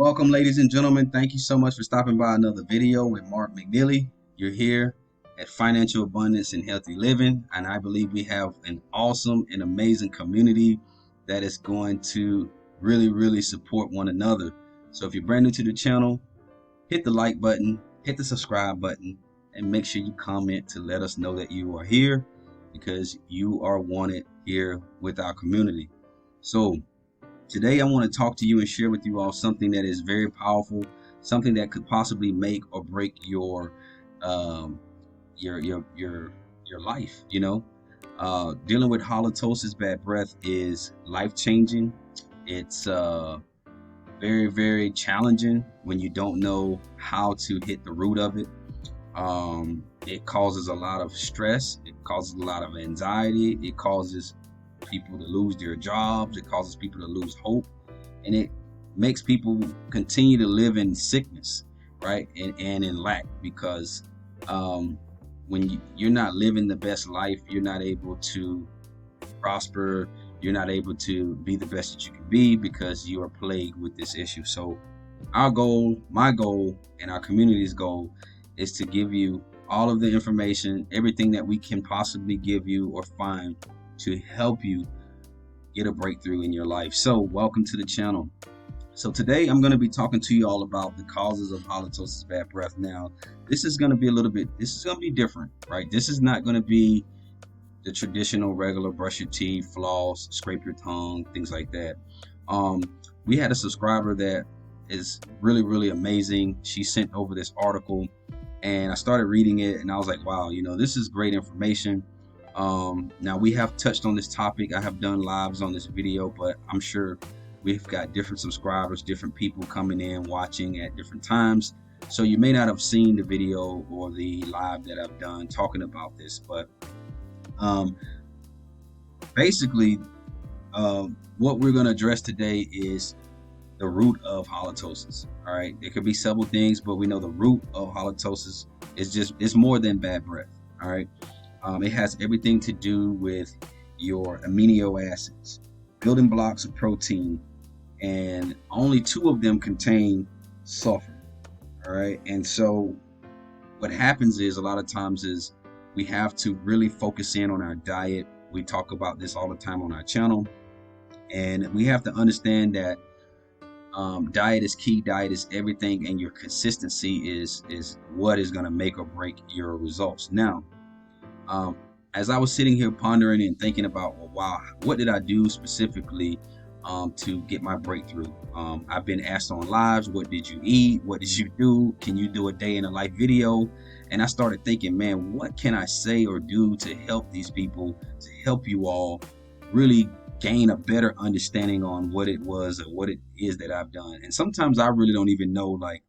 Welcome, ladies and gentlemen. Thank you so much for stopping by another video with Mark McNeely. You're here at Financial Abundance and Healthy Living, and I believe we have an awesome and amazing community that is going to really support one another. So if you're brand new to the channel, hit the like button, hit the subscribe button, and make sure you comment to let us know that you are here because you are wanted here with our community. So today I want to talk to you and share with you all something that is very powerful, something that could possibly make or break your life. Dealing with halitosis bad breath is life changing. It's very challenging when you don't know how to hit the root of it. It causes a lot of stress. It causes a lot of anxiety. It causes people to lose their jobs. It causes people to lose hope, and it makes people continue to live in sickness, right? And in lack, because when you're not living the best life, you're not able to prosper. You're not able to be the best that you can be because you are plagued with this issue. So our goal, my goal, and our community's goal is to give you all of the information, everything that we can possibly give you or find to help you get a breakthrough in your life. So welcome to the channel. So today I'm going to be talking to you all about the causes of halitosis bad breath. Now, this is going to be different, right? This is not going to be the traditional regular brush your teeth, floss, scrape your tongue, things like that. We had a subscriber that is really amazing. She sent over this article and I started reading it and I was like, wow, this is great information. Now we have touched on this topic. I have done lives on this video, but I'm sure we've got different subscribers, different people coming in, watching at different times. So you may not have seen the video or the live that I've done talking about this, but basically what we're going to address today is the root of halitosis. All right, it could be several things, but we know the root of halitosis is more than bad breath. All right. It has everything to do with your amino acids, building blocks of protein, and only 2 of them contain sulfur. All right. And so what happens is a lot of times is we have to really focus in on our diet. We talk about this all the time on our channel, and we have to understand that diet is key. Diet is everything, and your consistency is what is going to make or break your results. Now, as I was sitting here pondering and thinking about, well, wow, what did I do specifically to get my breakthrough? I've been asked on lives, what did you eat? What did you do? Can you do a day in a life video? And I started thinking, man, what can I say or do to help these people, to help you all really gain a better understanding on what it was or what it is that I've done. And sometimes I really don't even know like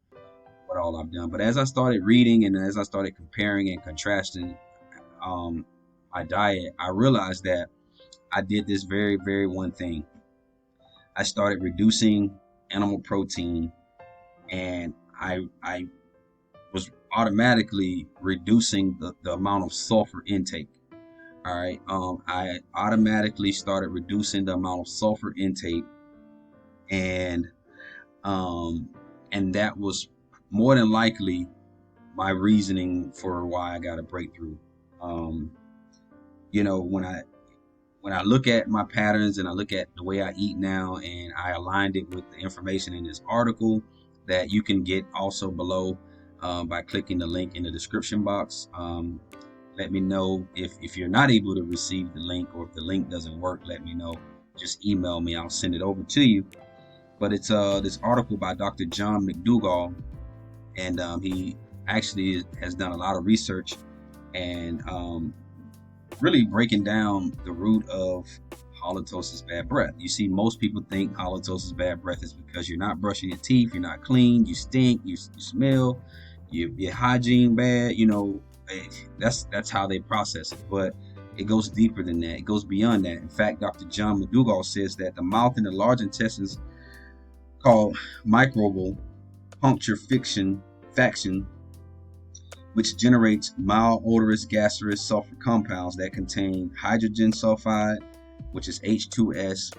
what all I've done. But as I started reading and as I started comparing and contrasting my diet, I realized that I did this very one thing. I started reducing animal protein, and I was automatically reducing the amount of sulfur intake. All right. I automatically started reducing the amount of sulfur intake, and that was more than likely my reasoning for why I got a breakthrough. When I look at my patterns and I look at the way I eat now, and I aligned it with the information in this article that you can get also below by clicking the link in the description box. Let me know if you're not able to receive the link, or if the link doesn't work, let me know. Just email me, I'll send it over to you. But it's this article by Dr. John McDougall, and he actually has done a lot of research and really breaking down the root of halitosis bad breath. You see, most people think halitosis bad breath is because you're not brushing your teeth, you're not clean, you stink, you smell, your hygiene bad. That's how they process it, but it goes deeper than that. It goes beyond that. In fact, Dr. John McDougall says that the mouth and the large intestines, called microbial puncture faction, which generates mild odorous gaseous sulfur compounds that contain hydrogen sulfide, which is H2S,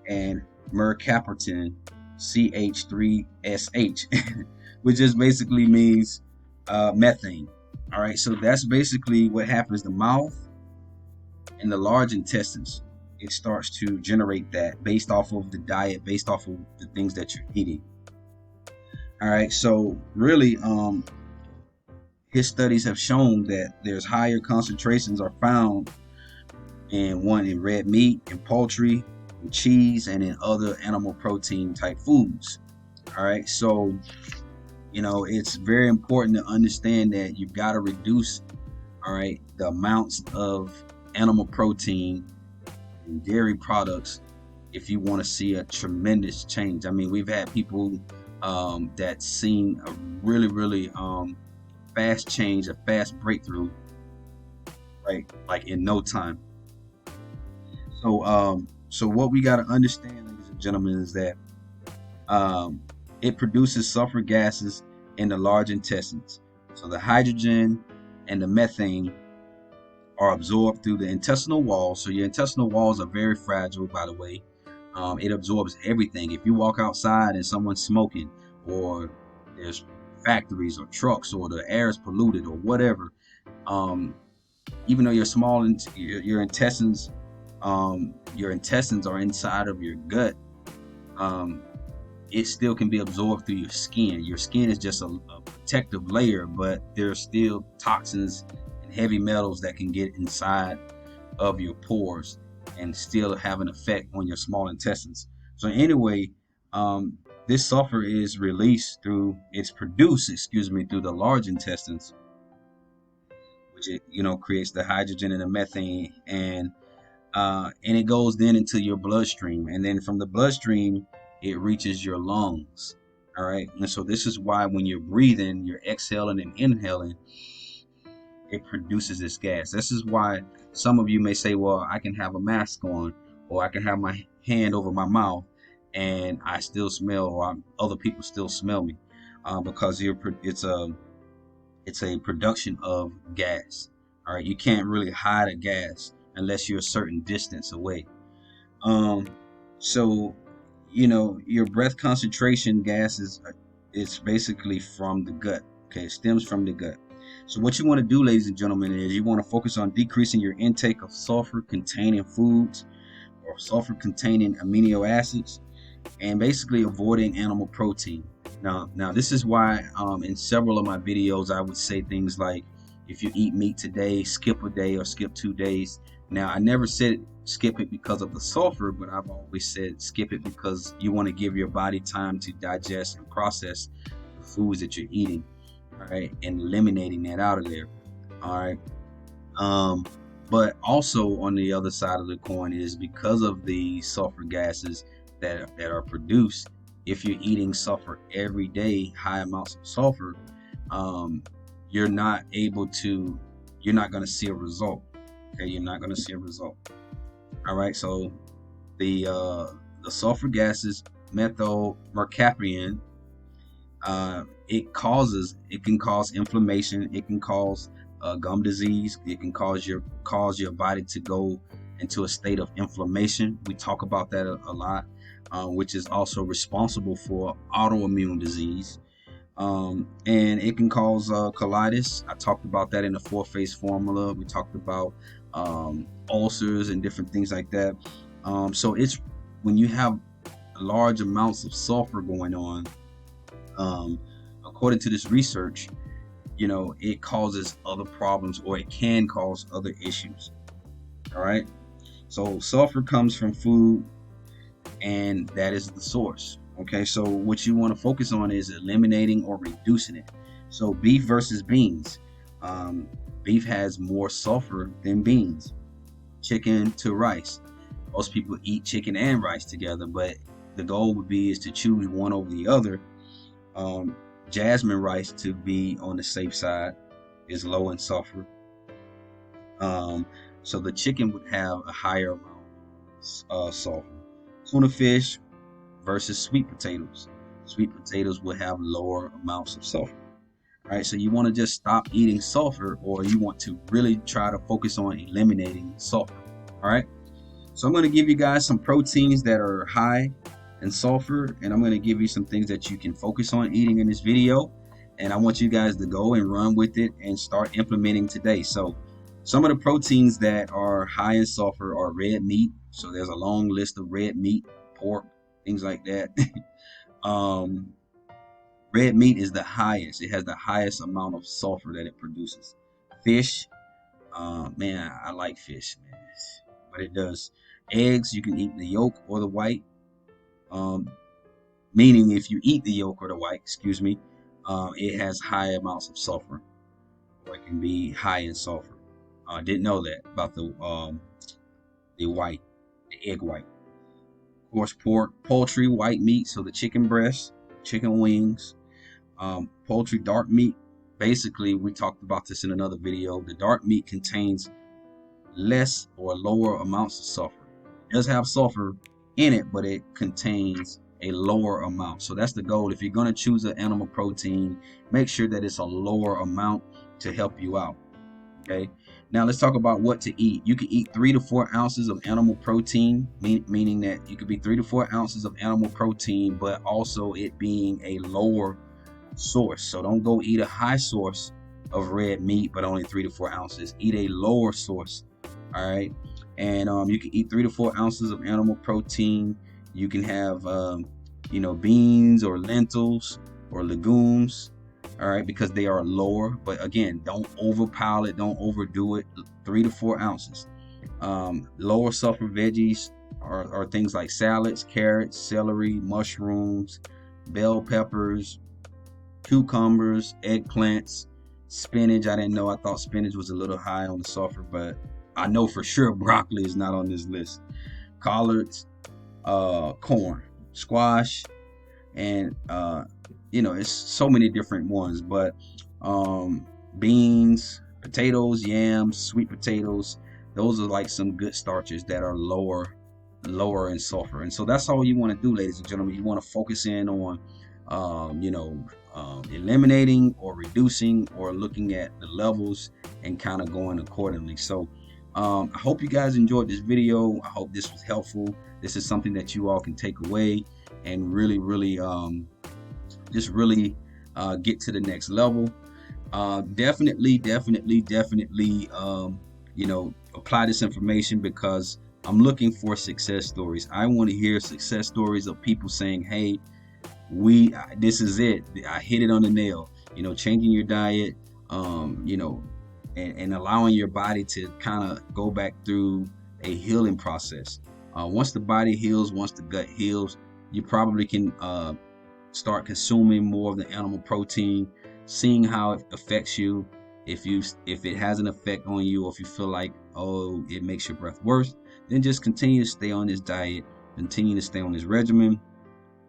and mercaptan, CH3SH, which just basically means methane. All right, so that's basically what happens. The mouth and the large intestines, it starts to generate that based off of the diet, based off of the things that you're eating. All right, so really, his studies have shown that there's higher concentrations are found in red meat, in poultry, in cheese, and in other animal protein type foods. All right, so it's very important to understand that you've got to reduce, all right, the amounts of animal protein and dairy products if you want to see a tremendous change. I mean, we've had people that seen a really fast change, a fast breakthrough, right, like in no time. So what we got to understand, ladies and gentlemen, is that it produces sulfur gases in the large intestines. So the hydrogen and the methane are absorbed through the intestinal walls. So your intestinal walls are very fragile, by the way. It absorbs everything. If you walk outside and someone's smoking, or there's factories or trucks, or the air is polluted or whatever, even though you're small, your intestines are inside of your gut, it still can be absorbed through your skin. Your skin is just a protective layer, but there's still toxins and heavy metals that can get inside of your pores and still have an effect on your small intestines. So anyway, this sulfur is produced through the large intestines, which creates the hydrogen and the methane, and it goes then into your bloodstream, and then from the bloodstream it reaches your lungs. All right, and so this is why when you're breathing, you're exhaling and inhaling, it produces this gas. This is why some of you may say, well, I can have a mask on, or I can have my hand over my mouth and I still smell, or other people still smell me, because it's a production of gas. All right, you can't really hide a gas unless you're a certain distance away. So your breath concentration gases, it's basically from the gut. Okay, it stems from the gut. So what you want to do, ladies and gentlemen, is you want to focus on decreasing your intake of sulfur containing foods or sulfur containing amino acids, and basically avoiding animal protein. Now this is why in several of my videos I would say things like, if you eat meat today, skip a day or skip 2 days. Now, I never said skip it because of the sulfur, but I've always said skip it because you want to give your body time to digest and process the foods that you're eating, all right, and eliminating that out of there, all right. But also on the other side of the coin is, because of the sulfur gases that are produced, if you're eating sulfur every day, high amounts of sulfur, you're not going to see a result. Okay, you're not going to see a result. All right, so the sulfur gases, methyl mercaptan, it can cause inflammation. It can cause gum disease. It can cause your body to go into a state of inflammation. We talk about that a lot, which is also responsible for autoimmune disease. And it can cause colitis. I talked about that in the 4-phase formula. We talked about ulcers and different things like that. So it's when you have large amounts of sulfur going on, according to this research, it causes other problems, or it can cause other issues. All right. So sulfur comes from food, and that is the source. Okay, so what you want to focus on is eliminating or reducing it. So beef versus beans. Beef has more sulfur than beans. Chicken to rice. Most people eat chicken and rice together, but the goal would be is to choose one over the other. Jasmine rice, to be on the safe side, is low in sulfur. So the chicken would have a higher amount of sulfur. Tuna fish versus sweet potatoes. Sweet potatoes will have lower amounts of sulfur. All right, so you want to just stop eating sulfur, or you want to really try to focus on eliminating sulfur. All right, so I'm going to give you guys some proteins that are high and sulfur, and I'm going to give you some things that you can focus on eating in this video, and I want you guys to go and run with it and start implementing today. So some of the proteins that are high in sulfur are red meat. So there's a long list of red meat, pork, things like that. um, Red meat is the highest. It has the highest amount of sulfur that it produces. Fish, man, I like fish, man, but it does. Eggs, you can eat the yolk or the white. Um, Meaning, if you eat the yolk or the white, excuse me, it has high amounts of sulfur, or it can be high in sulfur. I didn't know that about the white, the egg white. Of course, pork, poultry, white meat, so the chicken breast, chicken wings, poultry, dark meat. Basically, we talked about this in another video. The dark meat contains less or lower amounts of sulfur. It does have sulfur in it, but it contains a lower amount. So that's the goal. If you're going to choose an animal protein, make sure that it's a lower amount to help you out. Okay. Now let's talk about what to eat. You can eat 3 to 4 ounces of animal protein, meaning that you could be 3 to 4 ounces of animal protein, but also it being a lower source. So don't go eat a high source of red meat, but only 3 to 4 ounces. Eat a lower source. All right. And you can eat 3 to 4 ounces of animal protein. You can have, beans or lentils or legumes. All right, because they are lower. But again, don't overpile it. Don't overdo it. 3 to 4 ounces. Lower sulfur veggies are things like salads, carrots, celery, mushrooms, bell peppers, cucumbers, eggplants, spinach. I didn't know. I thought spinach was a little high on the sulfur, but I know for sure broccoli is not on this list. Collards, corn, squash, and it's so many different ones. But beans, potatoes, yams, sweet potatoes, those are like some good starches that are lower in sulfur. And so that's all you want to do, ladies and gentlemen. You want to focus in on eliminating or reducing or looking at the levels and kind of going accordingly. So I hope you guys enjoyed this video. I hope this was helpful. This is something that you all can take away and really get to the next level. Definitely apply this information, because I'm looking for success stories. I want to hear success stories of people saying, hey, this is it. I hit it on the nail. Changing your diet, and allowing your body to kind of go back through a healing process. Once the body heals, once the gut heals, you probably can start consuming more of the animal protein, seeing how it affects you. If it has an effect on you, or if you feel like, oh, it makes your breath worse, then just continue to stay on this diet, continue to stay on this regimen,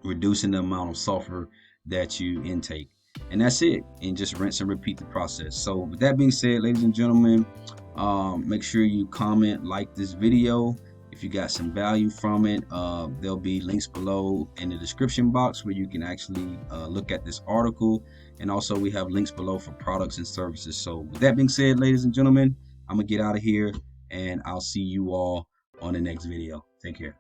reducing the amount of sulfur that you intake. And that's it. And just rinse and repeat the process. So with that being said, ladies and gentlemen, make sure you comment, like this video. If you got some value from it, there'll be links below in the description box where you can actually look at this article. And also we have links below for products and services. So with that being said, ladies and gentlemen, I'm going to get out of here, and I'll see you all on the next video. Take care.